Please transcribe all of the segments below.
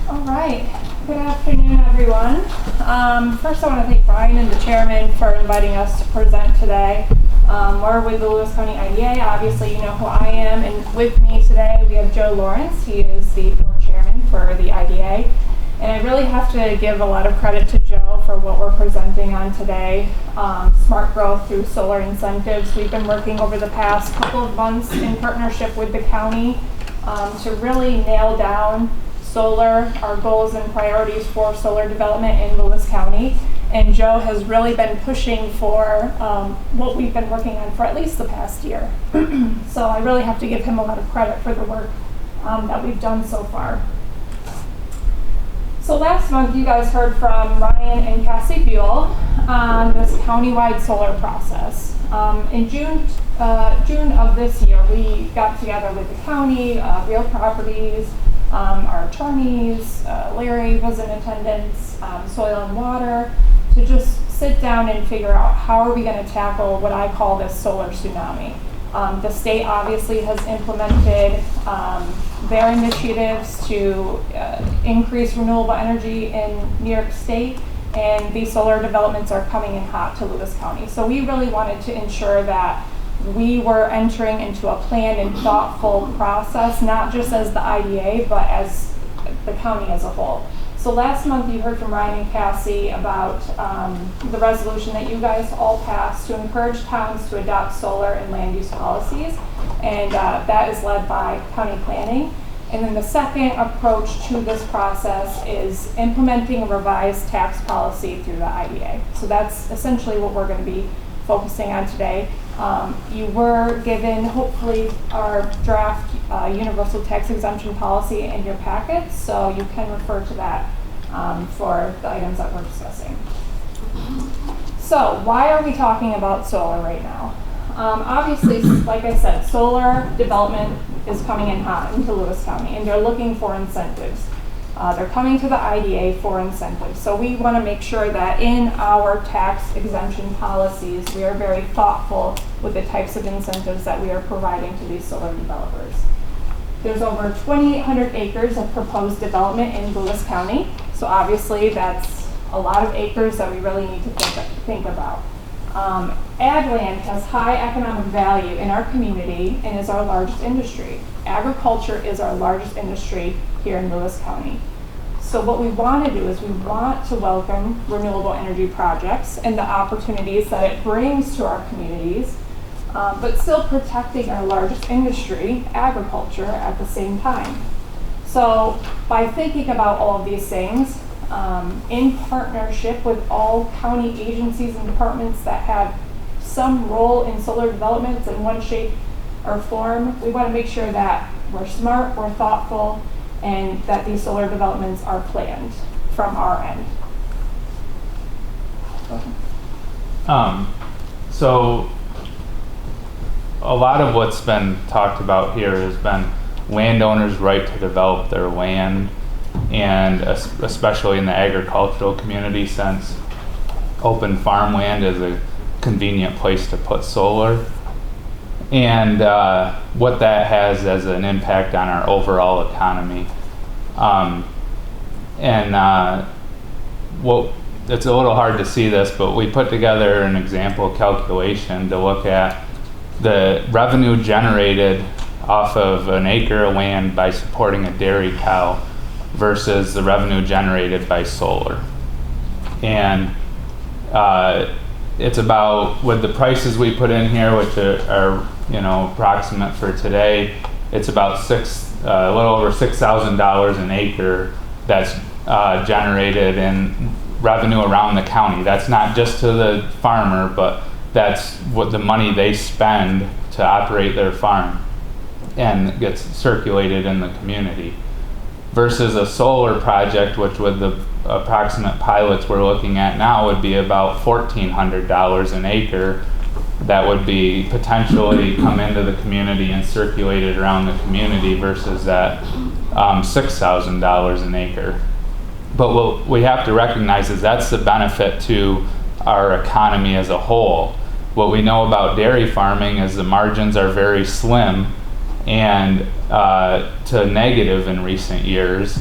All right. Good afternoon, everyone. First, I want to thank Brian and the chairman for inviting us to present today. We're with the Lewis County IDA. Obviously, you know who I am. And with me today, we have Joe Lawrence. He is the board chairman for the IDA. And I really have to give a lot of credit to Joe for what we're presenting on today, smart growth through solar incentives. We've been working over the past couple of months in partnership with the county to really nail down solar, our goals and priorities for solar development in Lewis County. And Joe has really been pushing for what we've been working on for at least the past year. So I really have to give him a lot of credit for the work that we've done so far. So last month, you guys heard from Ryan and Cassie Buell on this countywide solar process. In June of this year, we got together with the county, Real Properties, our attorneys, Larry was in attendance, Soil and Water, to just sit down and figure out how are we going to tackle what I call this solar tsunami. The state obviously has implemented their initiatives to increase renewable energy in New York State, and these solar developments are coming in hot to Lewis County. So we really wanted to ensure that we were entering into a planned and thoughtful process, not just as the IDA, but as the county as a whole. So last month you heard from Ryan and Cassie about the resolution that you guys all passed to encourage towns to adopt solar and land use policies, and that is led by county planning. And then the second approach to this process is implementing a revised tax policy through the IDA. So that's essentially what we're going to be focusing on today. You were given, hopefully, our draft universal tax exemption policy in your packets, so you can refer to that for the items that we're discussing. So why are we talking about solar right now? Obviously, like I said, solar development is coming in hot into Lewis County, and they're looking for incentives. They're coming to the IDA for incentives. So we want to make sure that in our tax exemption policies, we are very thoughtful with the types of incentives that we are providing to these solar developers. There's over 2,800 acres of proposed development in Lewis County. So obviously that's a lot of acres that we really need to think about. Ag land has high economic value in our community and is our largest industry. Agriculture is our largest industry here in Lewis County. So what we want to do is we want to welcome renewable energy projects and the opportunities that it brings to our communities, but still protecting our largest industry, agriculture, at the same time. So by thinking about all of these things, in partnership with all county agencies and departments that have some role in solar developments in one shape or form, we want to make sure that we're smart, we're thoughtful, and that these solar developments are planned from our end. So a lot of what's been talked about here has been landowners' right to develop their land, and especially in the agricultural community, since open farmland is a convenient place to put solar, and what that has as an impact on our overall economy. It's a little hard to see this, but we put together an example calculation to look at the revenue generated off of an acre of land by supporting a dairy cow versus the revenue generated by solar. And it's about, with the prices we put in here, which are approximate for today, it's about a little over $6,000 an acre that's generated in revenue around the county. That's not just to the farmer, but that's what the money they spend to operate their farm and gets circulated in the community. Versus a solar project, which with the approximate pilots we're looking at now would be about $1,400 an acre, that would be potentially come into the community and circulated around the community, versus that $6,000 an acre. But what we have to recognize is that's the benefit to our economy as a whole. What we know about dairy farming is the margins are very slim and to negative in recent years.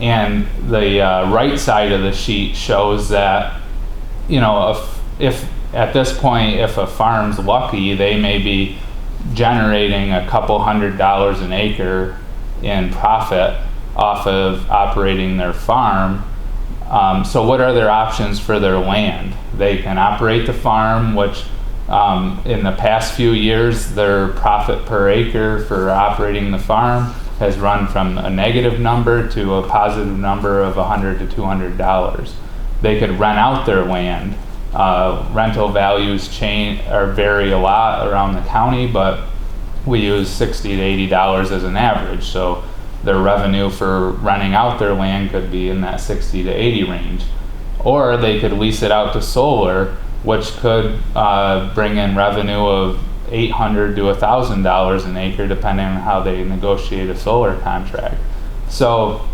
And the right side of the sheet shows that, if at this point, if a farm's lucky, they may be generating a couple $100 an acre in profit off of operating their farm. So what are their options for their land? They can operate the farm, which in the past few years, their profit per acre for operating the farm has run from a negative number to a positive number of $100 to $200. They could rent out their land. Rental values vary a lot around the county, but we use $60 to $80 as an average. So their revenue for renting out their land could be in that 60 to 80 range. Or they could lease it out to solar, which could bring in revenue of $800 to $1,000 an acre, depending on how they negotiate a solar contract. So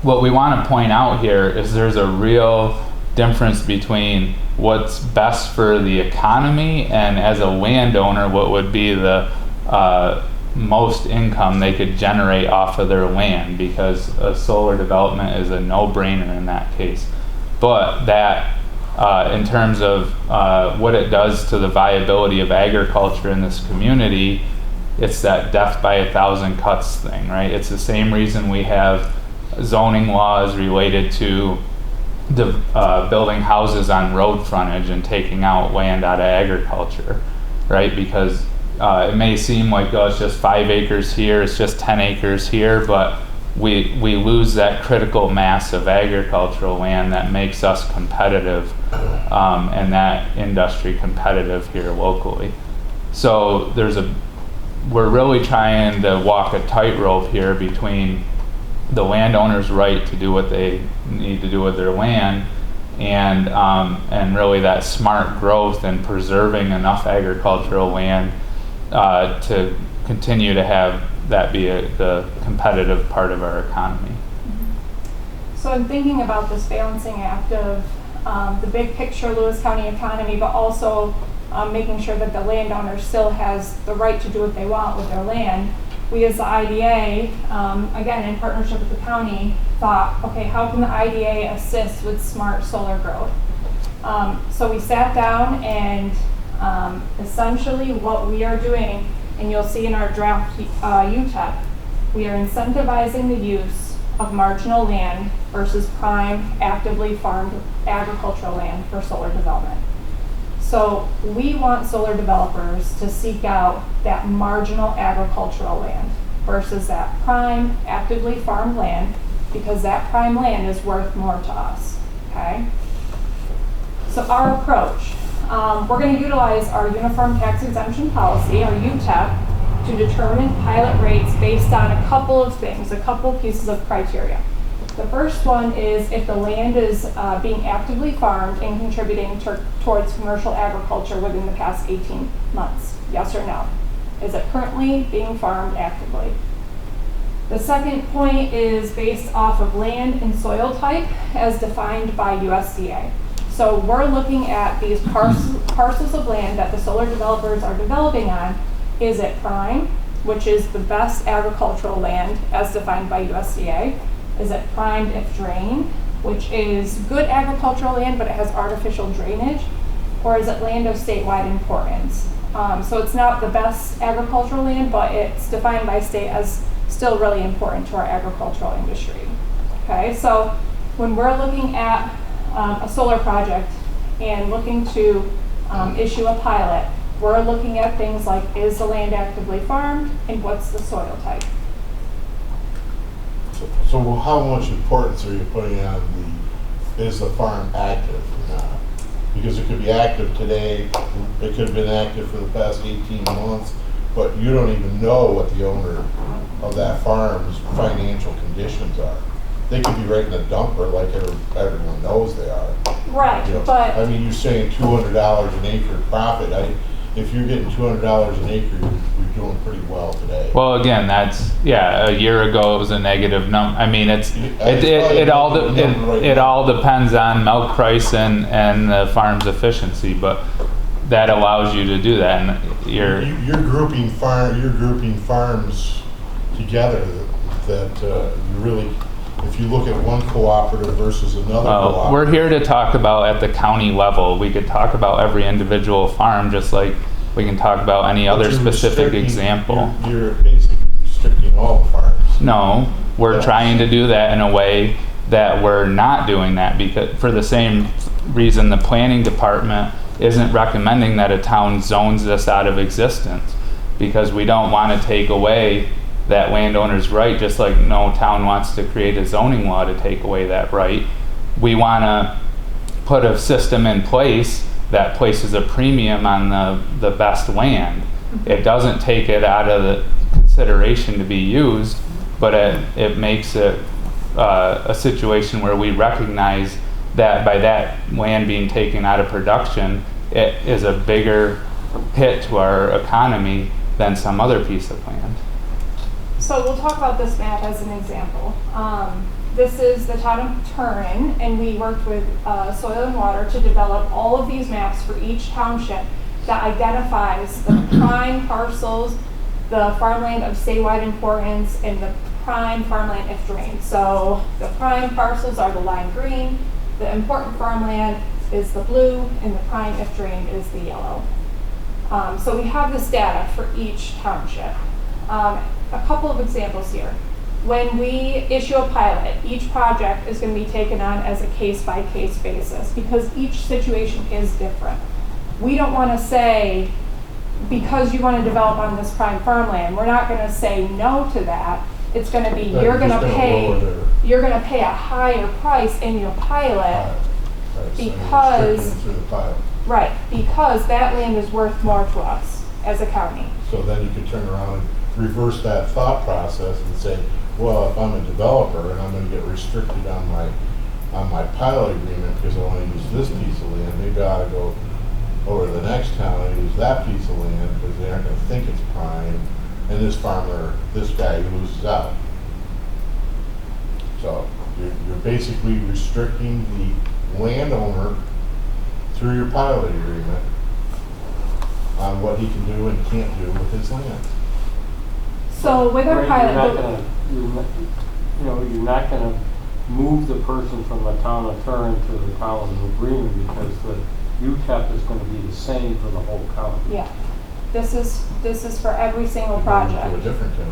what we want to point out here is there's a real difference between what's best for the economy and, as a landowner, what would be the most income they could generate off of their land, because a solar development is a no-brainer in that case. But that in terms of what it does to the viability of agriculture in this community, it's that death by 1,000 cuts thing, right? It's the same reason we have zoning laws related to building houses on road frontage and taking out land out of agriculture, right? Because it may seem like, oh, it's just 5 acres here, it's just 10 acres here, but we lose that critical mass of agricultural land that makes us competitive, and that industry competitive here locally. So we're really trying to walk a tightrope here between the landowner's right to do what they need to do with their land, and really that smart growth and preserving enough agricultural land to continue to have that be the competitive part of our economy. So I'm thinking about this balancing act of the big picture Lewis County economy, but also making sure that the landowner still has the right to do what they want with their land. We as the IDA, again in partnership with the county, thought, okay, how can the IDA assist with smart solar growth? So we sat down, and essentially what we are doing, and you'll see in our draft UTEP, we are incentivizing the use of marginal land versus prime, actively farmed agricultural land for solar development. So we want solar developers to seek out that marginal agricultural land versus that prime, actively farmed land, because that prime land is worth more to us, okay? So our approach, we're going to utilize our Uniform Tax Exemption Policy, our UTEP, to determine pilot rates based on a couple of things, a couple pieces of criteria. The first one is if the land is being actively farmed and contributing towards commercial agriculture within the past 18 months. Yes or no? Is it currently being farmed actively? The second point is based off of land and soil type as defined by USDA. So we're looking at these parcels of land that the solar developers are developing on. Is it prime, which is the best agricultural land as defined by USDA? Is it primed if drained, which is good agricultural land, but it has artificial drainage? Or is it land of statewide importance? So it's not the best agricultural land, but it's defined by state as still really important to our agricultural industry. Okay, so when we're looking at a solar project and looking to issue a pilot, we're looking at things like, is the land actively farmed, and what's the soil type? So how much importance are you putting on is the farm active or not? Because it could be active today, it could have been active for the past 18 months, but you don't even know what the owner of that farm's financial conditions are. They could be right in a dumper like everyone knows they are. Right, You know, but I mean, you're saying $200 an acre profit. If you're getting $200 an acre, you're doing pretty well today. Well, again, that's, a year ago it was a negative number. I mean, it all depends on milk price and the farm's efficiency, but that allows you to do that. And you're grouping farms together that you really if you look at one cooperative versus another cooperative. We're here to talk about at the county level. We could talk about every individual farm, just like we can talk about any But other you're specific restricting- example. You're basically restricting all the farms. No, we're Yes. trying to do that in a way that we're not doing that, because for the same reason the planning department isn't recommending that a town zones this out of existence, because we don't want to take away that landowner's right, just like no town wants to create a zoning law to take away that right. We want to put a system in place that places a premium on the best land. It doesn't take it out of the consideration to be used, but it makes it a situation where we recognize that by that land being taken out of production, it is a bigger hit to our economy than some other piece of land. So we'll talk about this map as an example. This is the town of Turin, and we worked with Soil and Water to develop all of these maps for each township that identifies the prime parcels, the farmland of statewide importance, and the prime farmland if drained. So the prime parcels are the lime green, the important farmland is the blue, and the prime if drained is the yellow. So we have this data for each township. A couple of examples here. When we issue a pilot, each project is going to be taken on as a case-by-case basis because each situation is different. We don't want to say, because you want to develop on this prime farmland, we're not going to say no to that. It's going to be Right, you're going just to gonna pay lower a higher price in your pilot, Right, so you're because- restricting through the pilot. right? Because that land is worth more to us as a county. So then you could turn around and reverse that thought process and say, well, if I'm a developer and I'm gonna get restricted on my pilot agreement because I wanna use this piece of land, maybe I ought to go over to the next town and use that piece of land because they aren't gonna think it's prime, and this farmer, this guy loses out. So you're basically restricting the landowner through your pilot agreement on what he can do and can't do with his land. So with our Right, pilot, you're not gonna move the person from the town of Turin to the town of New Bremen because the UTEP is gonna be the same for the whole county. yeah, this is for every single To a project. different county.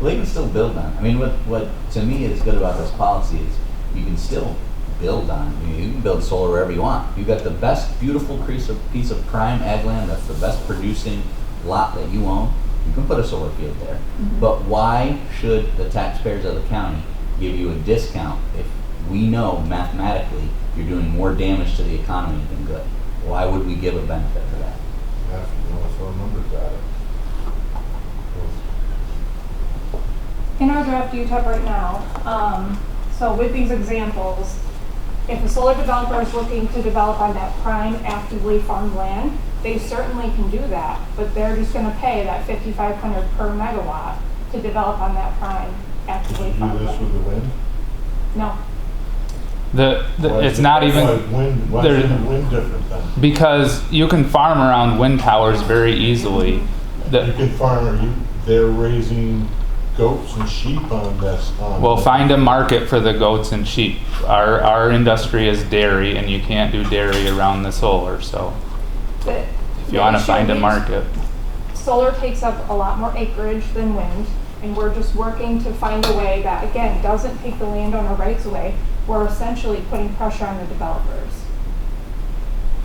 Well, they can still build on it. I mean, what to me is good about this policy is you can still build on it. I mean, you can build solar wherever you want. You've got the best beautiful piece of prime ag land that's the best producing lot that you own. You can put a solar field there. But why should the taxpayers of the county give you a discount if we know mathematically you're doing more damage to the economy than good? Why would we give a benefit for that? You have to know throw numbers at it. In our draft UTEP right now, so with these examples, if a solar developer is looking to develop on that prime actively farmed land, they certainly can do that, but they're just gonna pay that $5,500 per megawatt to develop on that prime actively You do farmed this land. with the wind? No, Why It's is not it- even, Why there- is the wind different then? because you can farm around wind towers very easily. You can farm, they're raising goats and sheep on this. We'll find a market for the goats and sheep. Our industry is dairy, and you can't do dairy around the solar, so if if you want to find a market. Solar takes up a lot more acreage than wind, and we're just working to find a way that, again, doesn't take the landowner rights away. We're essentially putting pressure on the developers.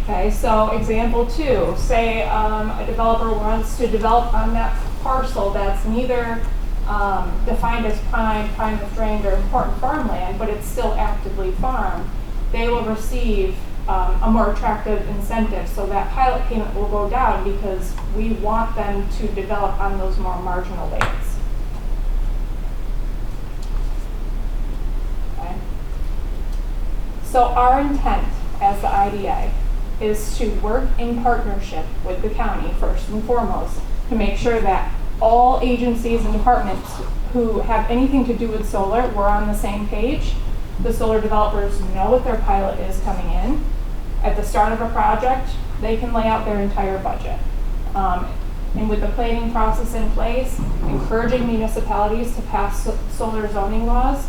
Okay, so example 2, say a developer wants to develop on that parcel that's neither defined as prime if drained, or important farmland, but it's still actively farmed. They will receive a more attractive incentive, so that pilot payment will go down because we want them to develop on those more marginal lands. Okay. So our intent as the IDA is to work in partnership with the county first and foremost to make sure that all agencies and departments who have anything to do with solar, we're on the same page. The solar developers know what their pilot is coming in. At the start of a project, they can lay out their entire budget. And with the planning process in place, encouraging municipalities to pass solar zoning laws,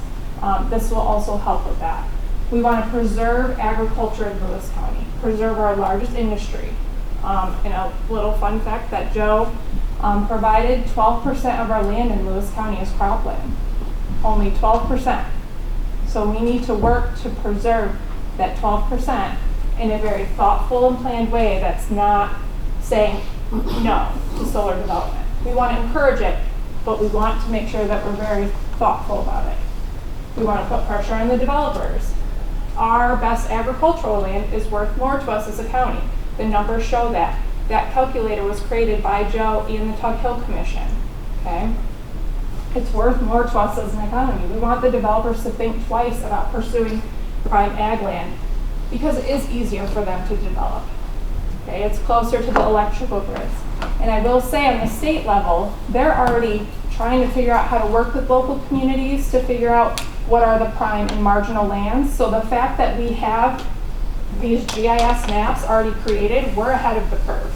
this will also help with that. We want to preserve agriculture in Lewis County, preserve our largest industry. And a little fun fact that Joe provided, 12% of our land in Lewis County is cropland. Only 12%. So we need to work to preserve that 12% in a very thoughtful and planned way that's not saying no to solar development. We want to encourage it, but we want to make sure that we're very thoughtful about it. We want to put pressure on the developers. Our best agricultural land is worth more to us as a county. The numbers show that. That calculator was created by Joe and the Tug Hill Commission, okay? It's worth more to us as an economy. We want the developers to think twice about pursuing prime ag land because it is easier for them to develop. Okay, it's closer to the electrical grids. And I will say on the state level, they're already trying to figure out how to work with local communities to figure out what are the prime and marginal lands. So the fact that we have these GIS maps already created, we're ahead of the curve.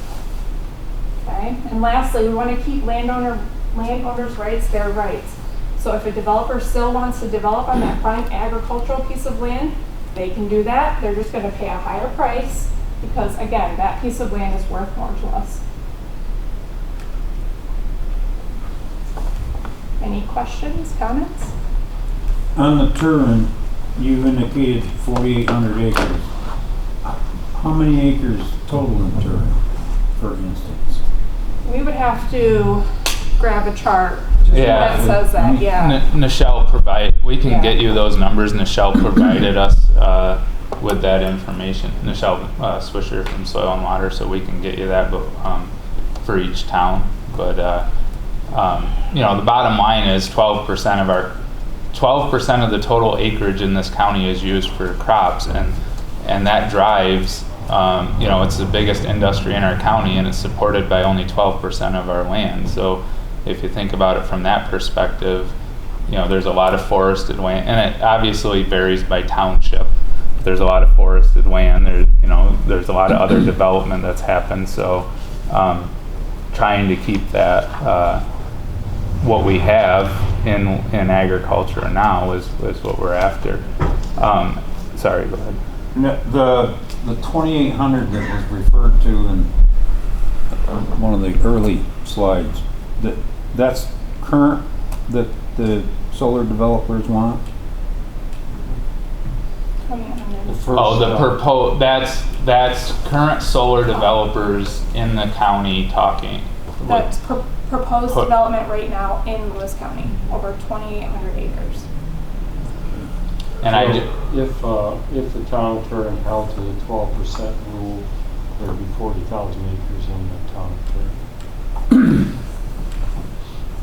Okay, and lastly, we want to keep landowners' rights their rights. So if a developer still wants to develop on that prime agricultural piece of land, they can do that. They're just going to pay a higher price because, again, that piece of land is worth more to us. Any questions, comments? On the Turin, you indicated 4,800 acres. How many acres total in Turin, for instance? We would have to grab a chart Yeah. that says that, yeah. Nichelle we can Yeah. get you those numbers. Nichelle provided us with that information. Nichelle Swisher from Soil and Water, so we can get you that for each town. But you know, the bottom line is 12% of the total acreage in this county is used for crops, and that drives. You know, it's the biggest industry in our county, and it's supported by only 12% of our land. So if you think about it from that perspective, you know, there's a lot of forested land, and it obviously varies by township. There's a lot of forested land. There's a lot of other development that's happened. So trying to keep that what we have in agriculture now is what we're after. Sorry, go ahead. The 2,800 that was referred to in one of the early slides, that's current that the solar developers want? 2,800. That's current solar developers in the county talking. That's proposed development right now in Lewis County, over 2,800 acres. And if the town of Turin held to the 12% rule, there'd be 40,000 acres in the town of Turin.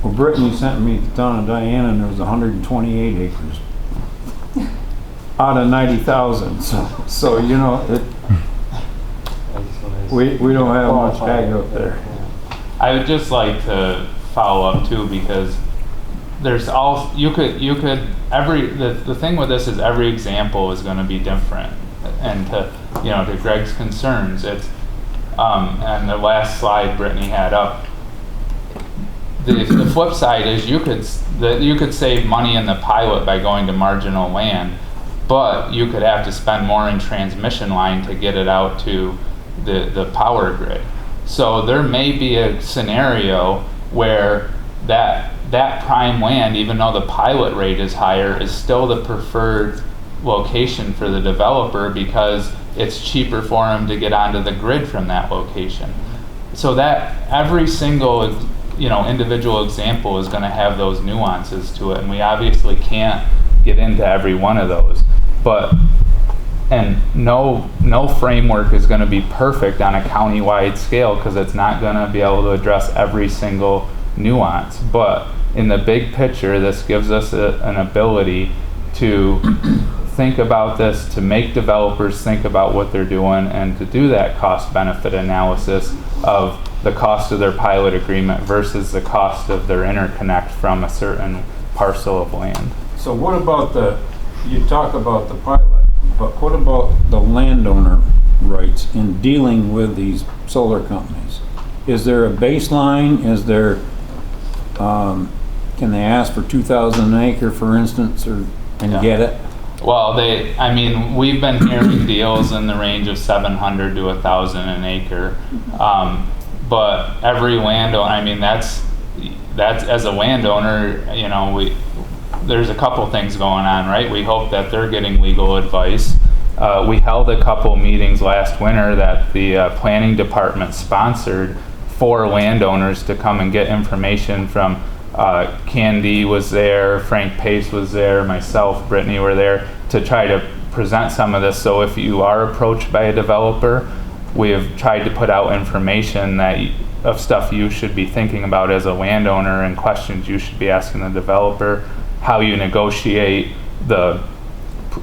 Well, Brittany sent me to the town of Diana, and there was 128 acres out of 90,000. So you know, we don't have much ag up there. I would just like to follow up too, because there's the thing with this is every example is going to be different, and to Greg's concerns, it's and the last slide Brittany had up, the flip side is you could save money in the pilot by going to marginal land, but you could have to spend more in transmission line to get it out to the power grid. So there may be a scenario where that prime land, even though the pilot rate is higher, is still the preferred location for the developer because it's cheaper for them to get onto the grid from that location. So that every single individual example is going to have those nuances to it, and we obviously can't get into every one of those. And no framework is going to be perfect on a county-wide scale because it's not going to be able to address every single nuance. But in the big picture, this gives us an ability to think about this, to make developers think about what they're doing, and to do that cost-benefit analysis of the cost of their pilot agreement versus the cost of their interconnect from a certain parcel of land. So what about you talk about the pilot, but what about the landowner rights in dealing with these solar companies? is there a baseline? Is there, can they ask for 2,000 an acre, for instance, and Yeah. get it? Well, we've been hearing deals in the range of 700 to 1,000 an acre. But every landowner, that's as a landowner, there's a couple things going on, right? We hope that they're getting legal advice. We held a couple meetings last winter that the planning department sponsored for landowners to come and get information from. Candy was there, Frank Pace was there, myself, Brittany were there to try to present some of this. So if you are approached by a developer, we have tried to put out information of stuff you should be thinking about as a landowner and questions you should be asking the developer, how you negotiate the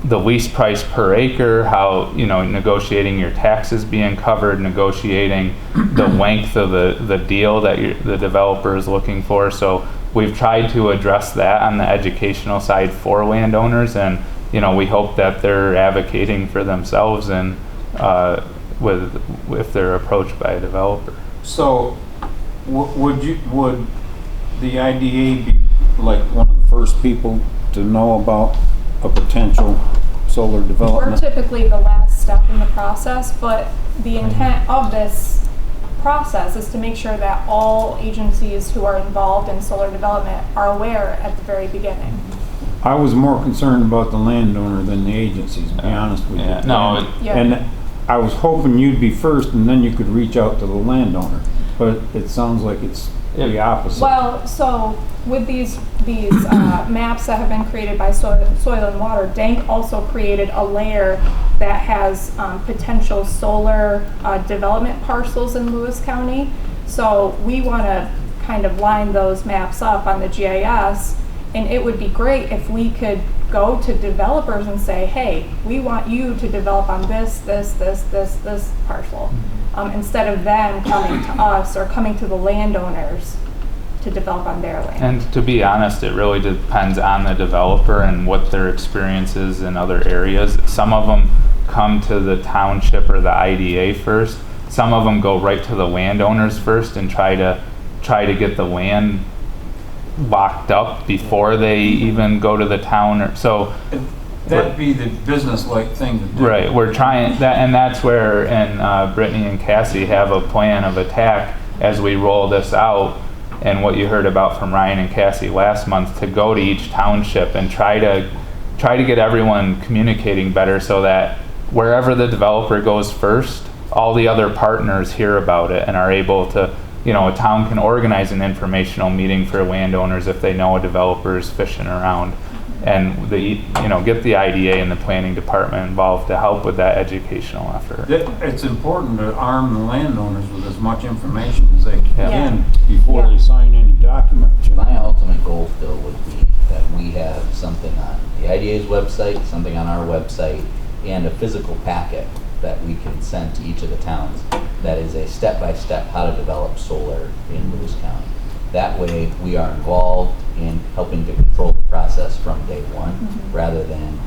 lease price per acre, how, negotiating your taxes being covered, negotiating the length of the deal that the developer is looking for. So we've tried to address that on the educational side for landowners, and we hope that they're advocating for themselves and if they're approached by a developer. So, would the IDA be like one of the first people to know about a potential solar We're development? typically the last step in the process, but the intent of this process is to make sure that all agencies who are involved in solar development are aware at the very beginning. I was more concerned about the landowner than the agencies, to be honest with you. Yeah, no, Yeah. And I was hoping you'd be first and then you could reach out to the landowner, but it sounds like it's the opposite. Well, so with these maps that have been created by Soil and Water, DANK also created a layer that has potential solar development parcels in Lewis County. So we want to kind of line those maps up on the GIS, and it would be great if we could go to developers and say, hey, we want you to develop on this parcel, instead of them coming to us or coming to the landowners to develop on their land. and to be honest, it really depends on the developer and what their experience is in other areas. Some of them come to the township or the IDA first. Some of them go right to the landowners first and try to get the land locked up before they even go to the town. That'd be the business-like thing to do. Right, we're trying that, and that's where, Brittany and Cassie have a plan of attack as we roll this out. And what you heard about from Ryan and Cassie last month, to go to each township and try to get everyone communicating better, so that wherever the developer goes first, all the other partners hear about it and are able to, a town can organize an informational meeting for landowners if they know a developer is fishing around, and get the IDA and the planning department involved to help with that educational effort. It's important to arm the landowners with as much information as they can before Yeah. they sign any document. My ultimate goal, Phil, would be that we have something on the IDA's website, something on our website, and a physical packet that we can send to each of the towns that is a step-by-step how to develop solar in Lewis County. That way, we are involved in helping to control the process from day one, rather than,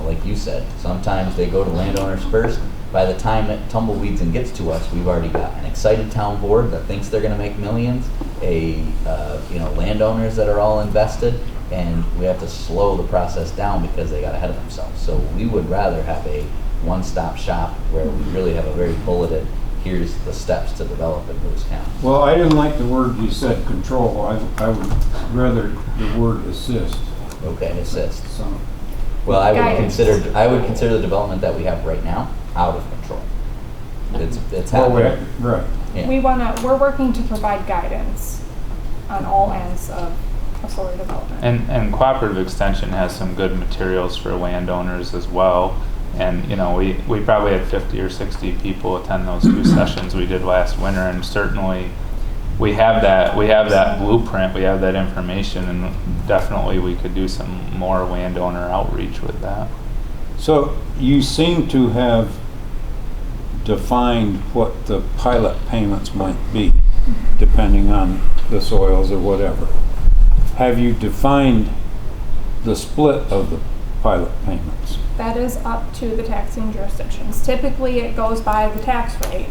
like you said, sometimes they go to landowners first. By the time it tumbleweeds and gets to us, we've already got an excited town board that thinks they're going to make millions, landowners that are all invested, and we have to slow the process down because they got ahead of themselves. So we would rather have a one-stop shop where we really have a very bulleted, here's the steps to develop in Lewis County. Well, I didn't like the word you said, control. I would rather the word assist. Okay, assist. So, Well, I would Guidance. consider the development that we have right now out of control. It's happening. right. Yeah. We're working to provide guidance on all ends of solar development. And Cooperative Extension has some good materials for landowners as well. And, we probably had 50 or 60 people attend those two sessions we did last winter, and certainly we have that blueprint, we have that information, and definitely we could do some more landowner outreach with that. So you seem to have defined what the pilot payments might be, depending on the soils or whatever. Have you defined the split of the pilot payments? That is up to the taxing jurisdictions. Typically, it goes by the tax rate,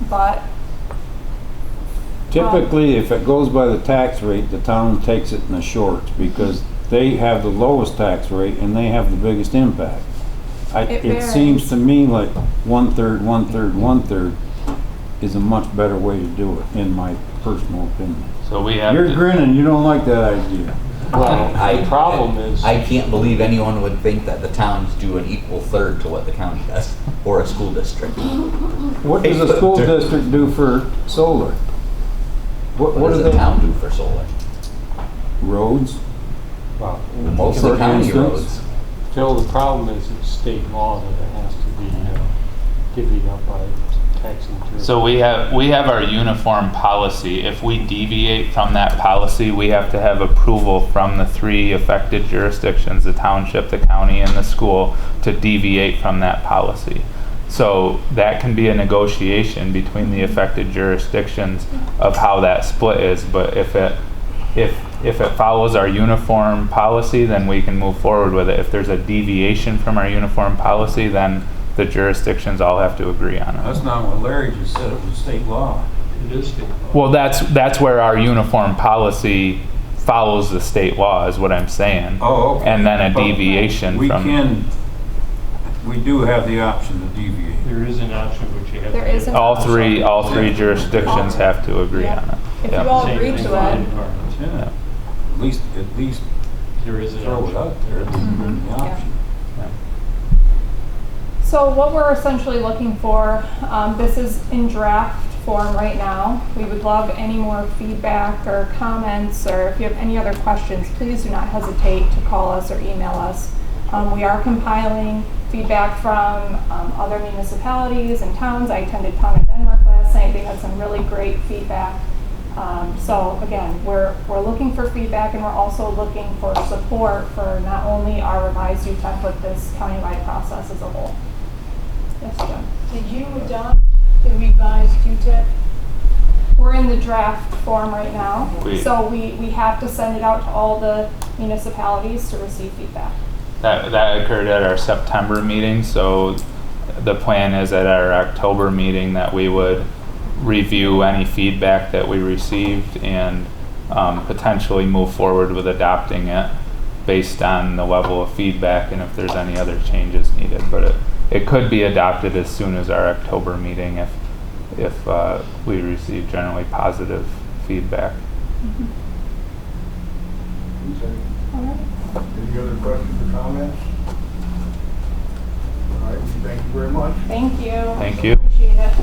but Typically, if it goes by the tax rate, the town takes it in the shorts because they have the lowest tax rate and they have the biggest impact. It It seems to me like 1/3, 1/3, 1/3 is a much better way to do it, in my personal opinion. So we have You're to- grinning, you don't like that idea. Well, the problem is, I can't believe anyone would think that the towns do an equal third to what the county does, or a school district. What does a school district do for solar? What do does the they? town do for solar? Roads? well, Most of For the county instance? roads. Phil, the problem is it's state law that it has to be divvied up by taxing jurisdiction. So we have our uniform policy. If we deviate from that policy, we have to have approval from the 3 affected jurisdictions, the township, the county, and the school, to deviate from that policy. So that can be a negotiation between the affected jurisdictions of how that split is, but if it follows our uniform policy, then we can move forward with it. If there's a deviation from our uniform policy, then the jurisdictions all have to agree on it. That's not what Larry just said, it was state law. It is state law. Well, that's where our uniform policy follows the state law, is what I'm saying. Oh, okay. And then a But deviation we from. we do have the option to deviate. There is an option, but you have to. There is an All three jurisdictions have to agree Yeah. on it. If Yep. you all Same agree thing to for it, environment. Yeah. At least There is an throw it option. out there, the option. so what we're essentially looking for, this is in draft form right now. We would love any more feedback or comments, or if you have any other questions, please do not hesitate to call us or email us. We are compiling feedback from other municipalities and towns. I attended Town of Denmark last night. They had some really great feedback. So again, we're looking for feedback, and we're also looking for support for not only our revised UTEP, but this countywide process as a whole. Yes, Jim? Did you adopt the revised UTEP? We're in the draft form right now, We- so we have to send it out to all the municipalities to receive feedback. That occurred at our September meeting, so the plan is at our October meeting that we would review any feedback that we received and potentially move forward with adopting it based on the level of feedback and if there's any other changes needed. But it could be adopted as soon as our October meeting if we receive generally positive feedback. All right. Any other questions or comments? All right, thank you very much. Thank you. Thank you. Appreciate it.